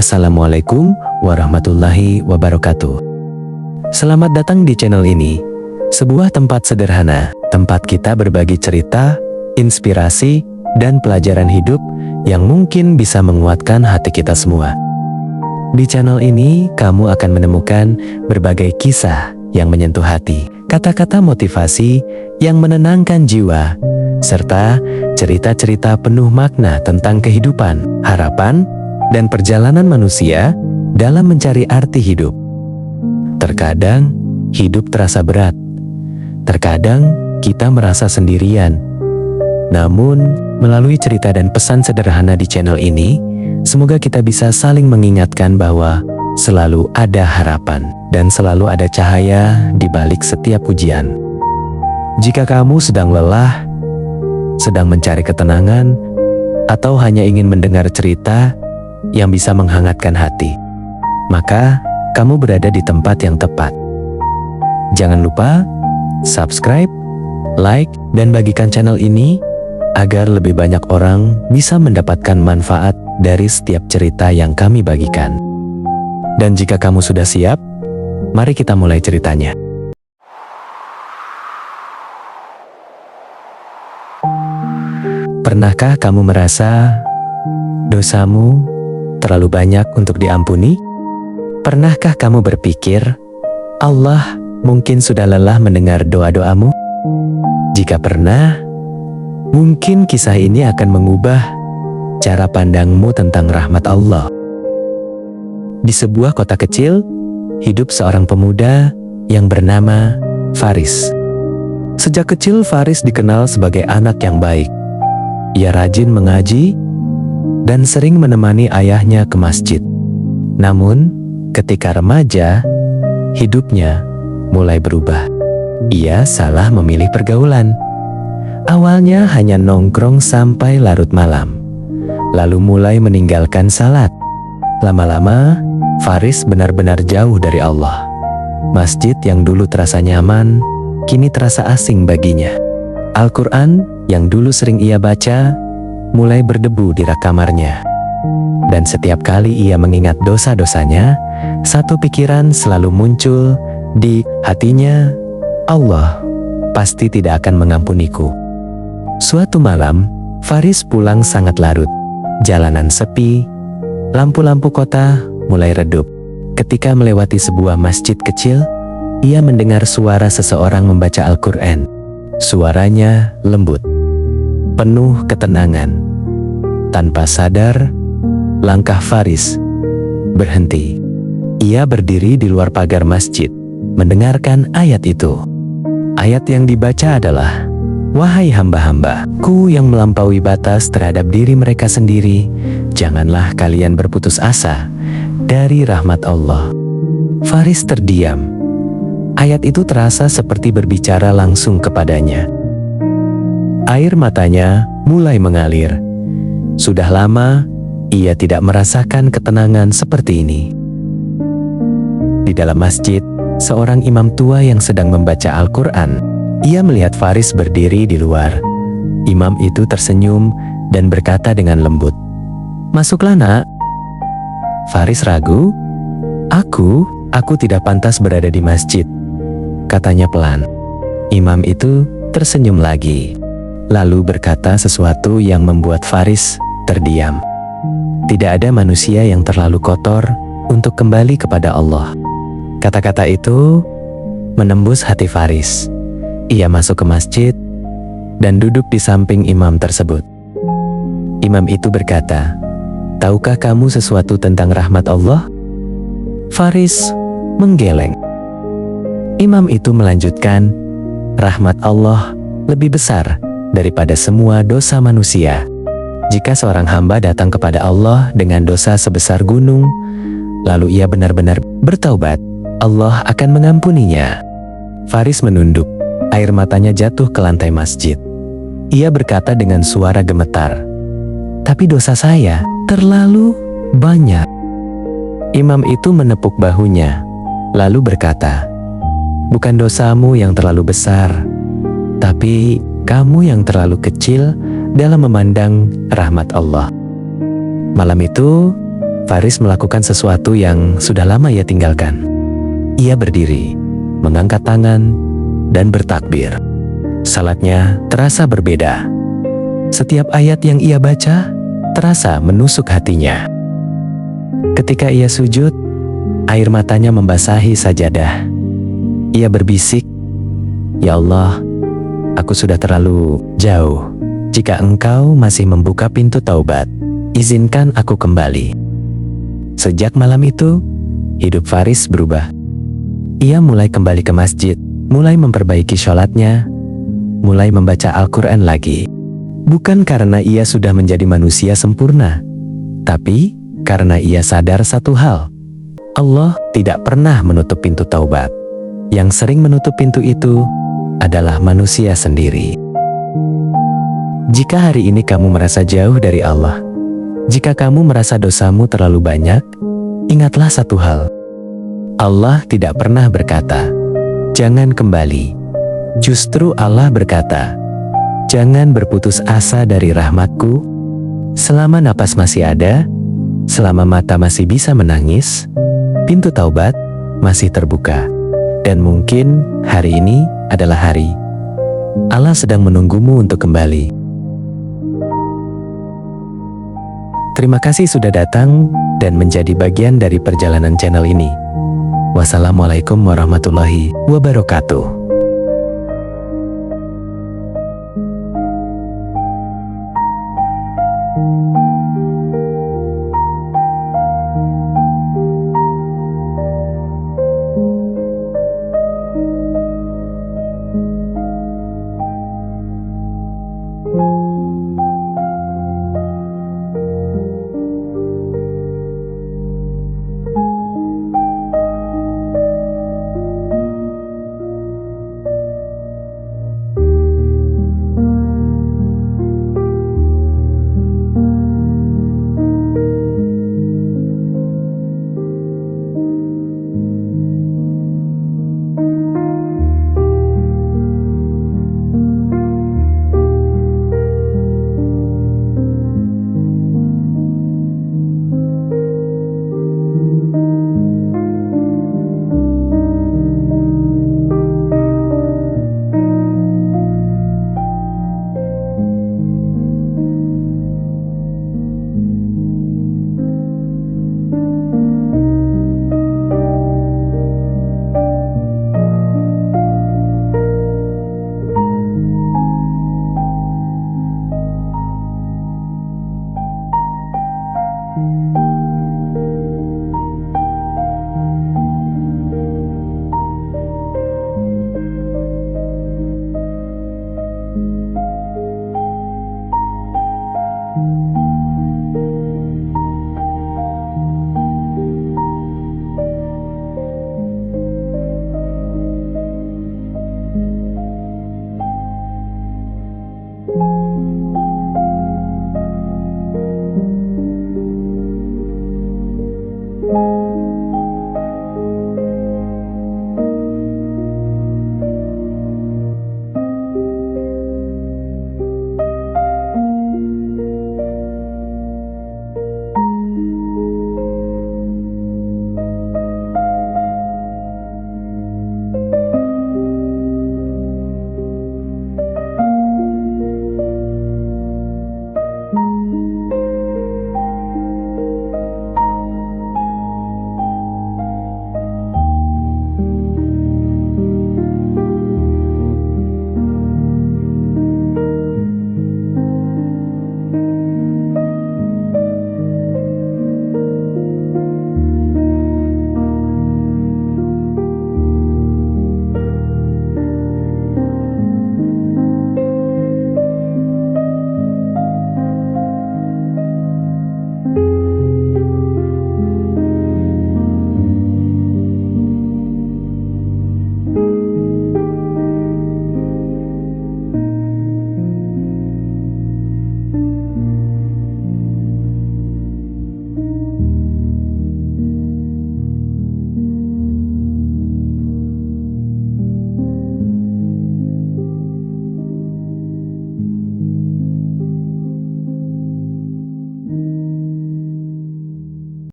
Assalamualaikum warahmatullahi wabarakatuh. Selamat datang di channel ini, sebuah tempat sederhana, tempat kita berbagi cerita, inspirasi, dan pelajaran hidup yang mungkin bisa menguatkan hati kita semua. Di channel ini, kamu akan menemukan berbagai kisah yang menyentuh hati, kata-kata motivasi yang menenangkan jiwa, serta cerita-cerita penuh makna tentang kehidupan, harapan, dan perjalanan manusia dalam mencari arti hidup. Terkadang, hidup terasa berat. Terkadang, kita merasa sendirian. Namun, melalui cerita dan pesan sederhana di channel ini, semoga kita bisa saling mengingatkan bahwa selalu ada harapan dan selalu ada cahaya di balik setiap ujian. Jika kamu sedang lelah, sedang mencari ketenangan, atau hanya ingin mendengar cerita yang bisa menghangatkan hati, maka kamu berada di tempat yang tepat. Jangan lupa subscribe, like, dan bagikan channel ini agar lebih banyak orang bisa mendapatkan manfaat dari setiap cerita yang kami bagikan. Dan jika kamu sudah siap, mari kita mulai ceritanya. Pernahkah kamu merasa dosamu terlalu banyak untuk diampuni? Pernahkah kamu berpikir, Allah mungkin sudah lelah mendengar doa-doamu? Jika pernah, mungkin kisah ini akan mengubah cara pandangmu tentang rahmat Allah. Di sebuah kota kecil, hidup seorang pemuda yang bernama Faris. Sejak kecil, Faris dikenal sebagai anak yang baik. Ia rajin mengaji dan sering menemani ayahnya ke masjid. Namun, ketika remaja, hidupnya mulai berubah. Ia salah memilih pergaulan. Awalnya hanya nongkrong sampai larut malam, lalu mulai meninggalkan salat. Lama-lama, Faris benar-benar jauh dari Allah. Masjid yang dulu terasa nyaman, kini terasa asing baginya. Al-Quran yang dulu sering ia baca, mulai berdebu di rak kamarnya. Dan setiap kali ia mengingat dosa-dosanya, satu pikiran selalu muncul di hatinya, Allah pasti tidak akan mengampuniku. Suatu malam, Faris pulang sangat larut. Jalanan sepi, lampu-lampu kota mulai redup. Ketika melewati sebuah masjid kecil, ia mendengar suara seseorang membaca Al-Quran. Suaranya lembut, penuh ketenangan. Tanpa sadar, langkah Faris berhenti. Ia berdiri di luar pagar masjid, mendengarkan ayat itu. Ayat yang dibaca adalah, "Wahai hamba-hambaku yang melampaui batas terhadap diri mereka sendiri, janganlah kalian berputus asa dari rahmat Allah." Faris terdiam. Ayat itu terasa seperti berbicara langsung kepadanya. Air matanya mulai mengalir. Sudah lama ia tidak merasakan ketenangan seperti ini. Di dalam masjid, seorang imam tua yang sedang membaca Al-Quran. Ia melihat Faris berdiri di luar. Imam itu tersenyum dan berkata dengan lembut, "Masuklah, nak." Faris ragu. Aku tidak pantas berada di masjid," katanya pelan. Imam itu tersenyum lagi, lalu berkata sesuatu yang membuat Faris terdiam. Tidak ada manusia yang terlalu kotor untuk kembali kepada Allah. Kata-kata itu menembus hati Faris. Ia masuk ke masjid dan duduk di samping imam tersebut. Imam itu berkata, "Tahukah kamu sesuatu tentang rahmat Allah?" Faris menggeleng. Imam itu melanjutkan, "Rahmat Allah lebih besar daripada semua dosa manusia. Jika seorang hamba datang kepada Allah dengan dosa sebesar gunung, lalu ia benar-benar bertaubat, Allah akan mengampuninya." Faris menunduk, air matanya jatuh ke lantai masjid. Ia berkata dengan suara gemetar, "Tapi dosa saya terlalu banyak." Imam itu menepuk bahunya, lalu berkata, "Bukan dosamu yang terlalu besar, tapi kamu yang terlalu kecil dalam memandang rahmat Allah." Malam itu, Faris melakukan sesuatu yang sudah lama ia tinggalkan. Ia berdiri, mengangkat tangan, dan bertakbir. Salatnya terasa berbeda. Setiap ayat yang ia baca terasa menusuk hatinya. Ketika ia sujud, air matanya membasahi sajadah. Ia berbisik, "Ya Allah, aku sudah terlalu jauh. Jika Engkau masih membuka pintu taubat, izinkan aku kembali." Sejak malam itu, hidup Faris berubah. Ia mulai kembali ke masjid, mulai memperbaiki sholatnya, mulai membaca Al-Quran lagi. Bukan karena ia sudah menjadi manusia sempurna, tapi karena ia sadar satu hal. Allah tidak pernah menutup pintu taubat. Yang sering menutup pintu itu adalah manusia sendiri. Jika hari ini kamu merasa jauh dari Allah, jika kamu merasa dosamu terlalu banyak, ingatlah satu hal. Allah tidak pernah berkata, "Jangan kembali." Justru Allah berkata, "Jangan berputus asa dari rahmatku. Selama napas masih ada, selama mata masih bisa menangis, pintu taubat masih terbuka." Dan mungkin hari ini adalah hari Allah sedang menunggumu untuk kembali. Terima kasih sudah datang dan menjadi bagian dari perjalanan channel ini. Wassalamualaikum warahmatullahi wabarakatuh.